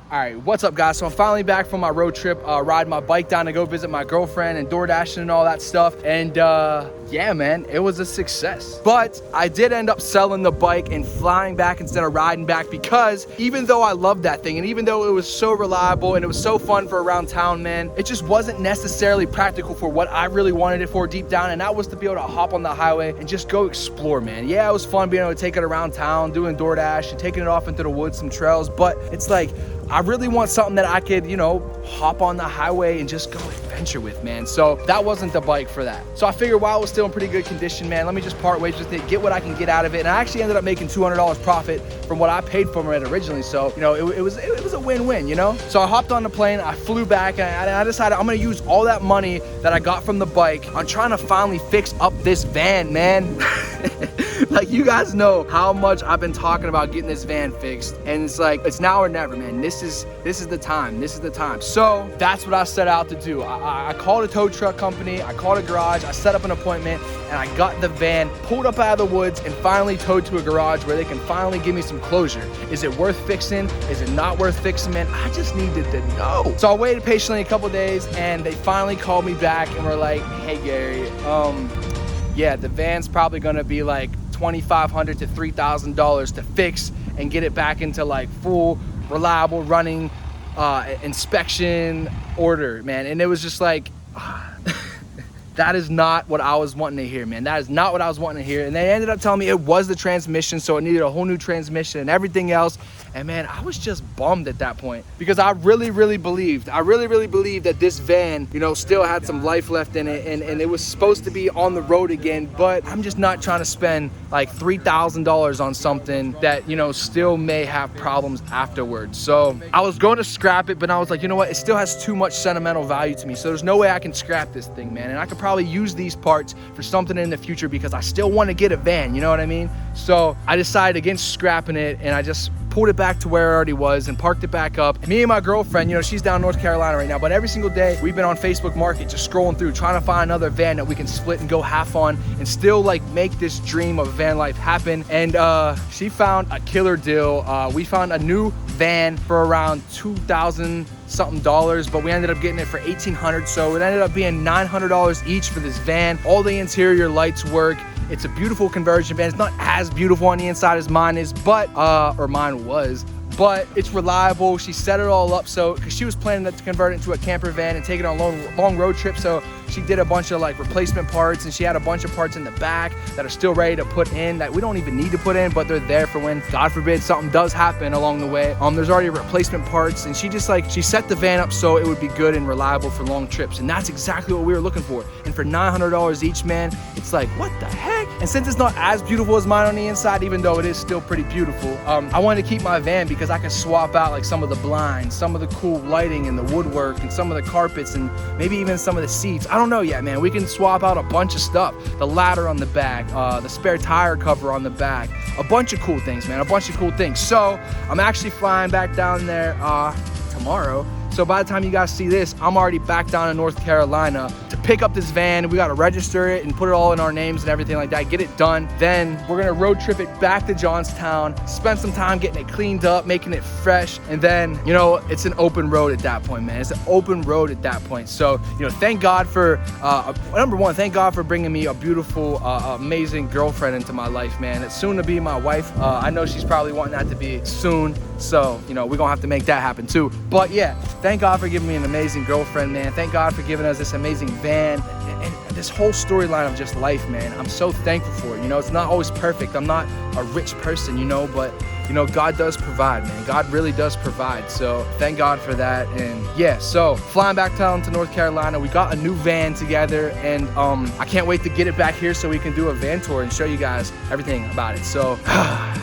All right, what's up, guys? So I'm finally back from my road trip, riding my bike down to go visit my girlfriend and door dashing and all that stuff. And yeah, man, it was a success. But I did end up selling the bike and flying back instead of riding back, because even though I loved that thing and even though it was so reliable and it was so fun for around town, man, it just wasn't necessarily practical for what I really wanted it for deep down. And that was to be able to hop on the highway and just go explore, man. Yeah, it was fun being able to take it around town, doing DoorDash and taking it off into the woods, some trails, but it's like, I really want something that I could, you know, hop on the highway and just go adventure with, man. So that wasn't the bike for that. So I figured while it was still in pretty good condition, man, let me just part ways with it, get what I can get out of it. And I actually ended up making $200 profit from what I paid for it originally. So, you know, it was a win-win, you know? So I hopped on the plane, I flew back, and I decided I'm gonna use all that money that I got from the bike on trying to finally fix up this van, man. Like, you guys know how much I've been talking about getting this van fixed, and it's like, it's now or never, man. This is the time. This is the time. So that's what I set out to do. I called a tow truck company, I called a garage, I set up an appointment, and I got the van pulled up out of the woods and finally towed to a garage where they can finally give me some closure. Is it worth fixing? Is it not worth fixing, man? I just needed to know. So I waited patiently a couple days, and they finally called me back and were like, hey, Gary, yeah, the van's probably gonna be like $2,500 to $3,000 to fix and get it back into like full, reliable running inspection order, man. And it was just like, that is not what I was wanting to hear, man. That is not what I was wanting to hear. And they ended up telling me it was the transmission, so it needed a whole new transmission and everything else. And man, I was just bummed at that point, because I really believed that this van, you know, still had some life left in it, and it was supposed to be on the road again. But I'm just not trying to spend like $3,000 on something that, you know, still may have problems afterwards. So I was going to scrap it, but I was like, you know what? It still has too much sentimental value to me. So there's no way I can scrap this thing, man. And I could probably use these parts for something in the future, because I still want to get a van, you know what I mean? So I decided against scrapping it, and I just pulled it back to where it already was and parked it back up. And me and my girlfriend, you know, she's down in North Carolina right now, but every single day we've been on Facebook Market just scrolling through, trying to find another van that we can split and go half on and still like make this dream of van life happen. And she found a killer deal. We found a new van for around $2,000 something, but we ended up getting it for $1,800. So it ended up being $900 each for this van. All the interior lights work. It's a beautiful conversion van. It's not as beautiful on the inside as mine is, but or mine was, but it's reliable. She set it all up so, because she was planning to convert it into a camper van and take it on long road trips. So she did a bunch of like replacement parts, and she had a bunch of parts in the back that are still ready to put in that we don't even need to put in, but they're there for when, God forbid, something does happen along the way. There's already replacement parts, and she just like, she set the van up so it would be good and reliable for long trips. And that's exactly what we were looking for. And for $900 each, man, it's like, what the heck? And since it's not as beautiful as mine on the inside, even though it is still pretty beautiful, I wanted to keep my van because I can swap out like some of the blinds, some of the cool lighting and the woodwork, and some of the carpets, and maybe even some of the seats. I don't know yet, man. We can swap out a bunch of stuff. The ladder on the back, the spare tire cover on the back, a bunch of cool things, man, a bunch of cool things. So I'm actually flying back down there tomorrow. So by the time you guys see this, I'm already back down in North Carolina to pick up this van. We got to register it and put it all in our names and everything like that, get it done. Then we're going to road trip it back to Johnstown, spend some time getting it cleaned up, making it fresh. And then, you know, it's an open road at that point, man. It's an open road at that point. So, you know, thank God for, number one, thank God for bringing me a beautiful, amazing girlfriend into my life, man. It's soon to be my wife. I know she's probably wanting that to be soon. So, you know, we're going to have to make that happen too. But yeah, thank God for giving me an amazing girlfriend, man. Thank God for giving us this amazing van and this whole storyline of just life, man. I'm so thankful for it. You know, it's not always perfect. I'm not a rich person, you know, but you know, God does provide, man. God really does provide. So thank God for that. And yeah, so flying back down to North Carolina, we got a new van together, and I can't wait to get it back here so we can do a van tour and show you guys everything about it. So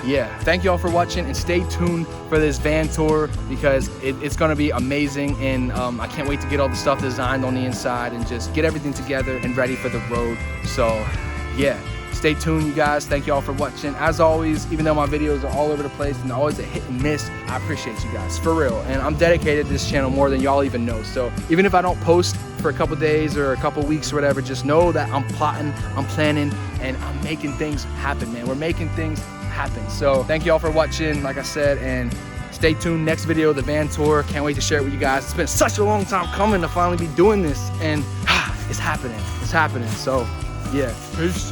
yeah, thank you all for watching, and stay tuned for this van tour because it's gonna be amazing. And I can't wait to get all the stuff designed on the inside and just get everything together and ready for the road. So yeah, stay tuned, you guys. Thank you all for watching. As always, even though my videos are all over the place and always a hit and miss, I appreciate you guys, for real. And I'm dedicated to this channel more than y'all even know. So even if I don't post for a couple days or a couple weeks or whatever, just know that I'm plotting, I'm planning, and I'm making things happen, man. We're making things happen. So thank you all for watching, like I said, and stay tuned. Next video, the van tour. Can't wait to share it with you guys. It's been such a long time coming to finally be doing this, and it's happening. It's happening. So yeah, peace.